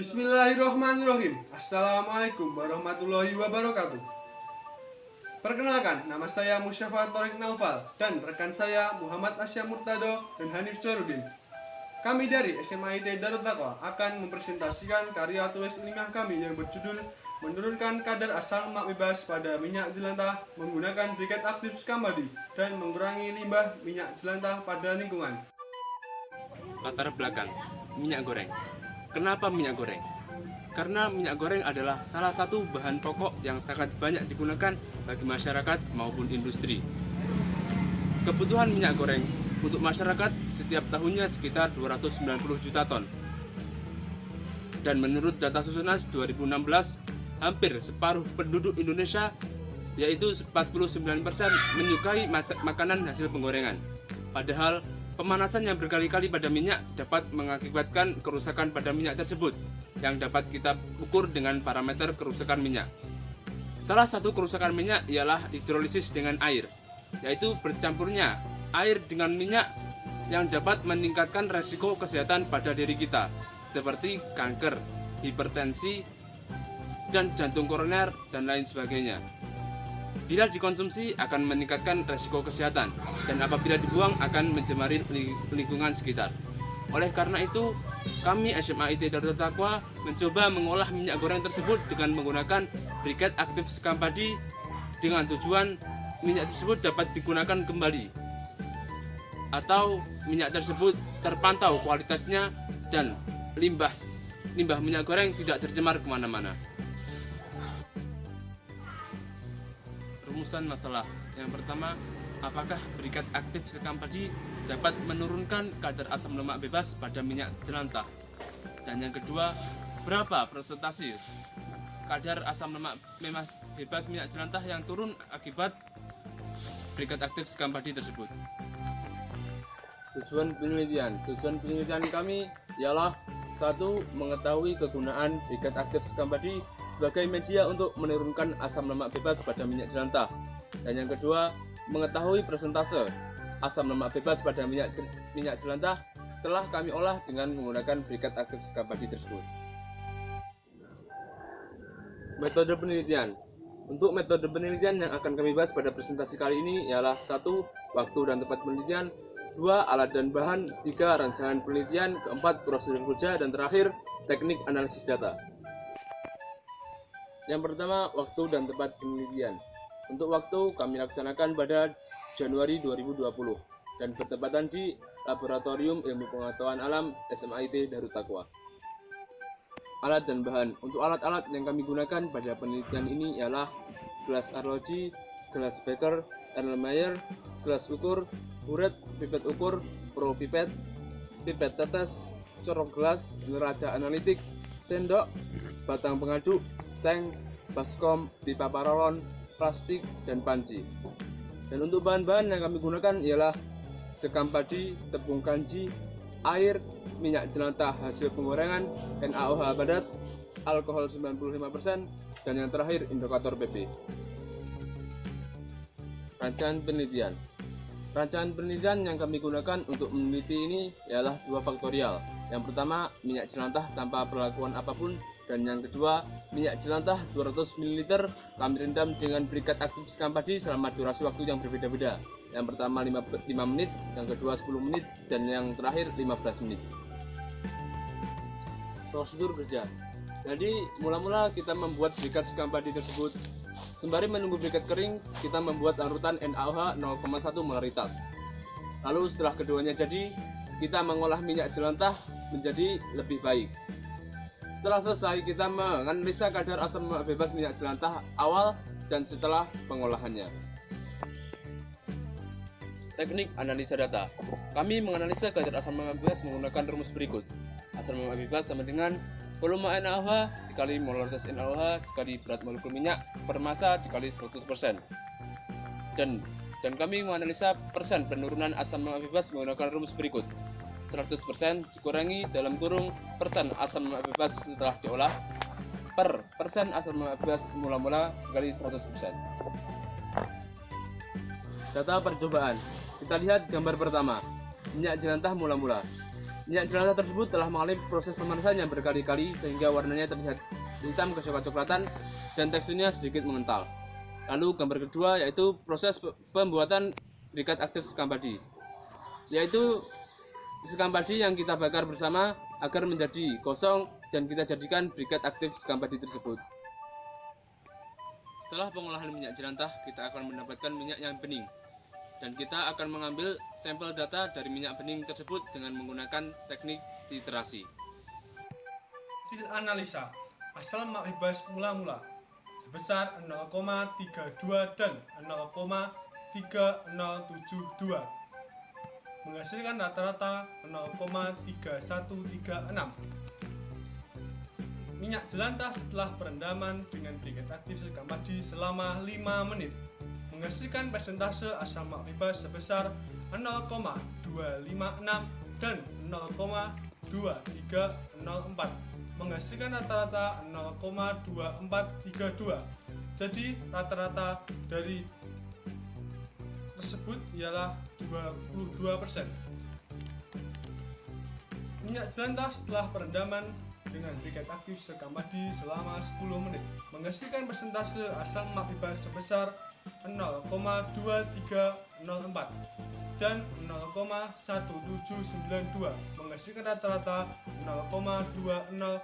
Bismillahirrahmanirrahim. Assalamualaikum warahmatullahi wabarakatuh. Perkenalkan, nama saya Musyafa Torik Naufal dan rekan saya Muhammad Asyam Murtado dan Hanif Corudin. Kami dari SMA IT Darut Taqwa akan mempresentasikan karya tulis ilmiah kami yang berjudul menurunkan kadar asam lemak bebas pada minyak jelantah menggunakan briket aktif Skambadi dan mengurangi limbah minyak jelantah pada lingkungan. Latar belakang minyak goreng. Kenapa minyak goreng? Karena minyak goreng adalah salah satu bahan pokok yang sangat banyak digunakan bagi masyarakat maupun industri. Kebutuhan minyak goreng untuk masyarakat setiap tahunnya sekitar 290 juta ton. Dan menurut data Susunas 2016, hampir separuh penduduk Indonesia, yaitu 49%, menyukai makanan hasil penggorengan. Padahal pemanasan yang berkali-kali pada minyak dapat mengakibatkan kerusakan pada minyak tersebut yang dapat kita ukur dengan parameter kerusakan minyak. Salah satu kerusakan minyak ialah hidrolisis dengan air, yaitu bercampurnya air dengan minyak yang dapat meningkatkan resiko kesehatan pada diri kita, seperti kanker, hipertensi, dan jantung koroner, dan lain sebagainya. Bila dikonsumsi akan meningkatkan resiko kesehatan dan apabila dibuang akan mencemari lingkungan sekitar. Oleh karena itu, kami SMA IT Darut Taqwa mencoba mengolah minyak goreng tersebut dengan menggunakan briket aktif Skambadi dengan tujuan minyak tersebut dapat digunakan kembali atau minyak tersebut terpantau kualitasnya dan limbah minyak goreng tidak tercemar kemana-mana. Rumusan masalah. Yang pertama, apakah briket aktif Skambadi dapat menurunkan kadar asam lemak bebas pada minyak jelantah? Dan yang kedua, berapa persentase kadar asam lemak bebas minyak jelantah yang turun akibat briket aktif Skambadi tersebut? Tujuan penelitian kami ialah: 1. Mengetahui kegunaan briket aktif Skambadi sebagai media untuk menurunkan asam lemak bebas pada minyak jelantah. Dan yang kedua, mengetahui persentase asam lemak bebas pada minyak jelantah setelah kami olah dengan menggunakan briket aktif Skambadi tersebut. Metode penelitian. Untuk metode penelitian yang akan kami bahas pada presentasi kali ini ialah: 1. Waktu dan tempat penelitian, 2. Alat dan bahan, 3. Rancangan penelitian, 4. Prosedur kerja, dan terakhir teknik analisis data. Yang pertama, waktu dan tempat penelitian. Untuk waktu, kami laksanakan pada Januari 2020 dan bertepatan di Laboratorium Ilmu Pengetahuan Alam SMA IT Darut Taqwa. Alat dan bahan. Untuk alat-alat yang kami gunakan pada penelitian ini ialah gelas arloji, gelas beker, Erlenmeyer, gelas ukur, buret, pipet ukur, pro pipet, pipet tetes, corok gelas, neraca analitik, sendok, batang pengaduk, seng, baskom, pipa paralon, plastik, dan panci. Dan untuk bahan-bahan yang kami gunakan ialah Skambadi, tepung kanji, air, minyak jelantah hasil penggorengan, NaOH padat, alkohol 95%, dan yang terakhir indikator PP. Rancangan penelitian. Rancangan penelitian yang kami gunakan untuk meneliti ini ialah 2 faktorial. Yang pertama, minyak jelantah tanpa perlakuan apapun, dan yang kedua, minyak jelantah 200 ml kami rendam dengan briket aktif Skambadi selama durasi waktu yang berbeda-beda. Yang pertama 5 menit, yang kedua 10 menit, dan yang terakhir 15 menit. Prosedur kerja. Jadi, mula-mula kita membuat briket Skambadi tersebut. Sembari menunggu briket kering, kita membuat larutan NaOH 0,1 molaritas. Lalu setelah keduanya jadi, kita mengolah minyak jelantah menjadi lebih baik. Setelah selesai, kita menganalisa kadar asam lemak bebas minyak jelantah awal dan setelah pengolahannya. Teknik analisa data. Kami menganalisa kadar asam lemak bebas menggunakan rumus berikut. Asam lemak bebas sama dengan volume NaOH dikali molaritas NaOH dikali berat molekul minyak per massa dikali 100%. Dan kami menganalisa persen penurunan asam lemak bebas menggunakan rumus berikut. 100% dikurangi dalam kurung persen asam lemak bebas setelah diolah per persen asam lemak bebas mula-mula kali 100%. Data percobaan. Kita lihat gambar pertama. Minyak jelantah mula-mula. Minyak jelantah tersebut telah mengalami proses pemanasan yang berkali-kali sehingga warnanya terlihat hitam kecoklatan dan teksturnya sedikit mengental. Lalu gambar kedua yaitu proses pembuatan briket aktif sekam padi, yaitu sekam padi yang kita bakar bersama agar menjadi gosong dan kita jadikan briket aktif sekam padi tersebut. Setelah pengolahan minyak jelantah, kita akan mendapatkan minyak yang bening dan kita akan mengambil sampel data dari minyak bening tersebut dengan menggunakan teknik titrasi. Hasil analisa asal mak bebas mula-mula sebesar 0,32 dan 0,3072 menghasilkan rata-rata 0,3136. Minyak jelantah setelah perendaman dengan briket aktif sekam padi selama 5 menit menghasilkan persentase asam mak bebas sebesar 0,256 dan 0,2304 menghasilkan rata-rata 0,2432. Jadi rata-rata dari tersebut ialah 22%. Minyak jelantah setelah perendaman dengan briket aktif sekam padi selama 10 menit menghasilkan persentase asam mak bebas sebesar 0,2304 dan 0,1792 menghasilkan rata-rata 0,2048.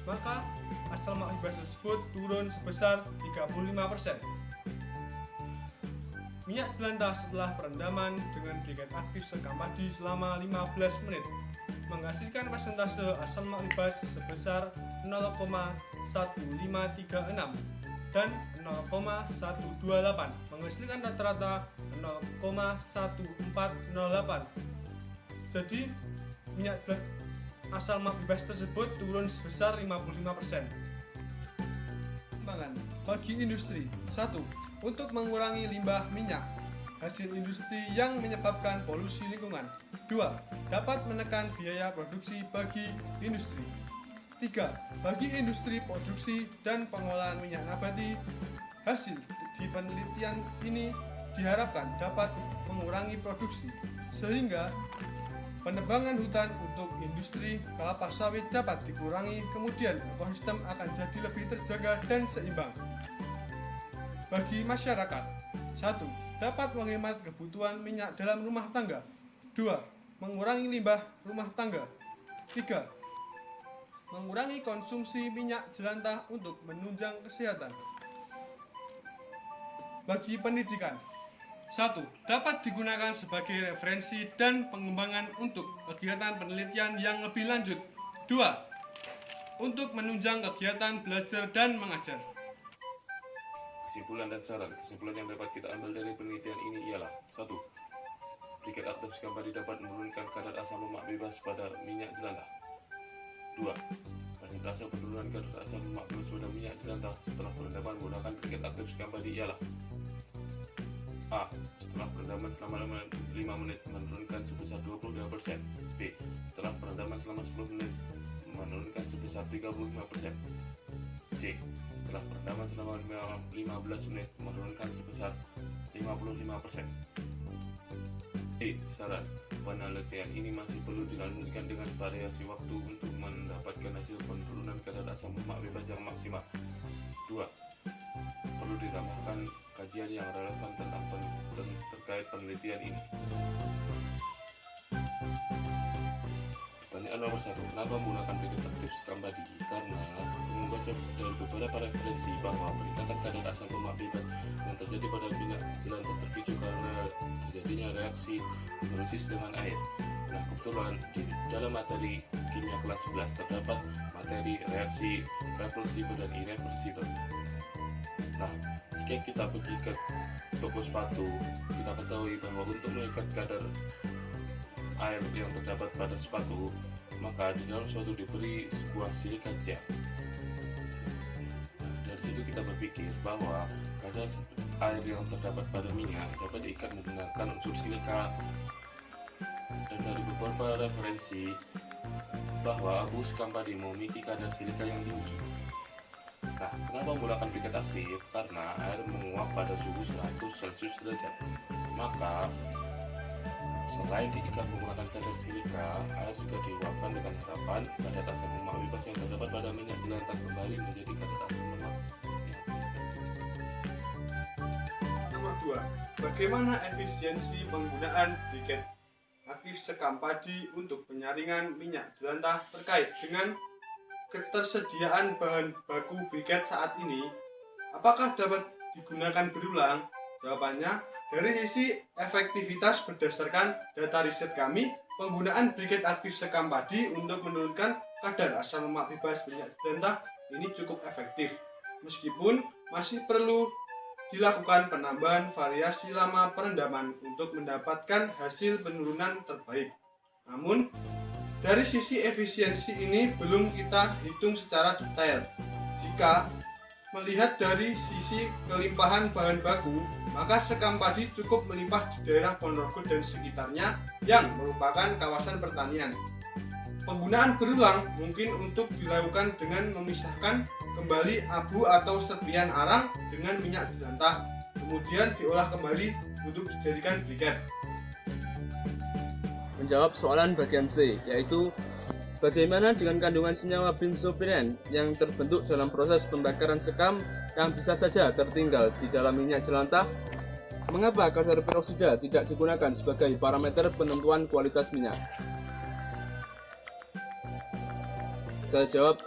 Maka asal mak bebas tersebut turun sebesar 35%. Minyak jelantah setelah perendaman dengan briket aktif sekam padi selama 15 menit menghasilkan persentase asam mak bebas sebesar 0,1536 dan 0,128 menghasilkan rata-rata 0,1408. Jadi minyak asal mak bebas tersebut turun sebesar 55%. Perkembangan bagi industri. 1. Untuk mengurangi limbah minyak hasil industri yang menyebabkan polusi lingkungan. 2. Dapat menekan biaya produksi bagi industri. 3. Bagi industri produksi dan pengolahan minyak nabati, hasil di penelitian ini diharapkan dapat mengurangi produksi, sehingga penebangan hutan untuk industri kelapa sawit dapat dikurangi, kemudian ekosistem akan jadi lebih terjaga dan seimbang. Bagi masyarakat, 1. Dapat menghemat kebutuhan minyak dalam rumah tangga. 2. Mengurangi limbah rumah tangga. 3. Mengurangi konsumsi minyak jelantah untuk menunjang kesehatan. Bagi pendidikan, 1. Dapat digunakan sebagai referensi dan pengembangan untuk kegiatan penelitian yang lebih lanjut. 2. Untuk menunjang kegiatan belajar dan mengajar. Kesimpulan dan saran. Kesimpulan yang dapat kita ambil dari penelitian ini ialah: 1. Briket aktif sekam padi dapat menurunkan kadar asam lemak bebas pada minyak jelantah. 2. Persentase penurunan kadar asam lemak bebas pada minyak jelantah setelah perendaman menggunakan briket aktif sekam padi ialah: A. Setelah perendaman selama 5 menit menurunkan sebesar 22%. B. Setelah perendaman selama 10 menit menurunkan sebesar 35%. C. Setelah perendaman selama 15 menit menurunkan sebesar 55%. E. Saran. Penelitian ini masih perlu dilanjutkan dengan variasi waktu untuk mendapatkan hasil penurunan kadar asam lemak bebas yang maksimal. 2. Perlu ditambahkan kajian yang relevan tentang terkait penelitian ini. Pertanyaan nomor 1. Kenapa menggunakan briket aktif sekam padi? Karena membaca dari beberapa referensi bahwa peningkatan kadar asam lemak bebas yang terjadi pada minyak jelantah terpicu karena terjadinya reaksi hidrolisis dengan air. Nah, kebetulan di dalam materi kimia kelas 11 terdapat materi reaksi reversible dan irreversible. Nah, jika kita pergi ke toko sepatu, kita ketahui bahwa untuk mengikat kadar air yang terdapat pada sepatu, maka di dalam sepatu diberi sebuah silika gel. Dari situ kita berpikir bahwa kadar air yang terdapat pada minyak dapat diikat menggunakan unsur silika. Dan dari beberapa referensi bahwa abu sekam padi memiliki kadar silika yang tinggi. Nah, kenapa menggunakan briket aktif? Karena air menguap pada suhu 100 Celcius derajat. Maka Selain diikat menggunakan kadar silika, air juga diuapkan dengan harapan kadar asam lemak bebas yang terdapat pada minyak jelantah kembali menjadi kadar asam lemak yang Nomor 2. Bagaimana efisiensi penggunaan briket aktif sekam padi untuk penyaringan minyak jelantah terkait dengan ketersediaan bahan baku briket saat ini? Apakah dapat digunakan berulang? Jawabannya, dari sisi efektivitas berdasarkan data riset kami, penggunaan briket aktif sekam padi untuk menurunkan kadar asam lemak bebas minyak jelantah ini cukup efektif. Meskipun masih perlu dilakukan penambahan variasi lama perendaman untuk mendapatkan hasil penurunan terbaik. Namun, dari sisi efisiensi ini belum kita hitung secara detail. Jika melihat dari sisi kelimpahan bahan baku, maka sekam padi cukup melimpah di daerah Ponorogo dan sekitarnya yang merupakan kawasan pertanian. Penggunaan berulang mungkin untuk dilakukan dengan memisahkan kembali abu atau serpihan arang dengan minyak jelantah, kemudian diolah kembali untuk dijadikan briket. Menjawab soalan bagian C, yaitu bagaimana dengan kandungan senyawa benzopiren yang terbentuk dalam proses pembakaran sekam yang bisa saja tertinggal di dalam minyak jelantah? Mengapa kadar peroksida tidak digunakan sebagai parameter penentuan kualitas minyak? Saya jawab,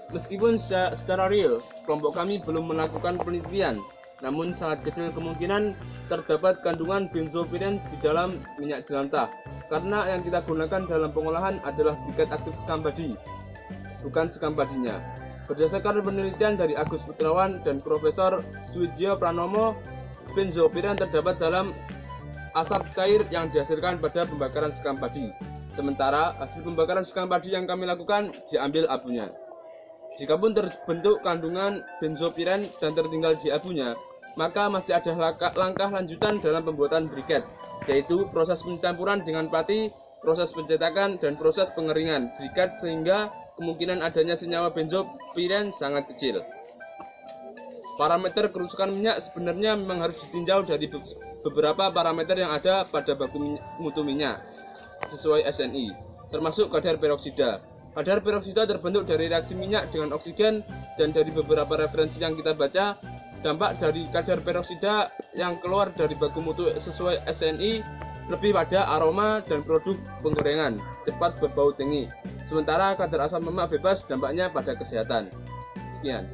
meskipun secara real kelompok kami belum melakukan penelitian, namun sangat kecil kemungkinan terdapat kandungan benzopiren di dalam minyak jelantah, karena yang kita gunakan dalam pengolahan adalah briket aktif sekam padi, bukan sekam padinya. Berdasarkan penelitian dari Agus Putrawan dan Profesor Suwijio Pranomo, benzopiren terdapat dalam asap cair yang dihasilkan pada pembakaran sekam padi. Sementara hasil pembakaran sekam padi yang kami lakukan diambil abunya. Jikapun terbentuk kandungan benzopiren dan tertinggal di abunya, maka masih ada langkah lanjutan dalam pembuatan briket, yaitu proses pencampuran dengan pati, proses pencetakan, dan proses pengeringan briket, sehingga kemungkinan adanya senyawa benzopiren sangat kecil. Parameter kerusakan minyak sebenarnya memang harus ditinjau dari beberapa parameter yang ada pada baku mutu minyak sesuai SNI, termasuk kadar peroksida. Kadar peroksida terbentuk dari reaksi minyak dengan oksigen, dan dari beberapa referensi yang kita baca, dampak dari kadar peroksida yang keluar dari baku mutu sesuai SNI lebih pada aroma dan produk penggorengan cepat berbau tinggi. Sementara kadar asam lemak bebas dampaknya pada kesehatan. Sekian.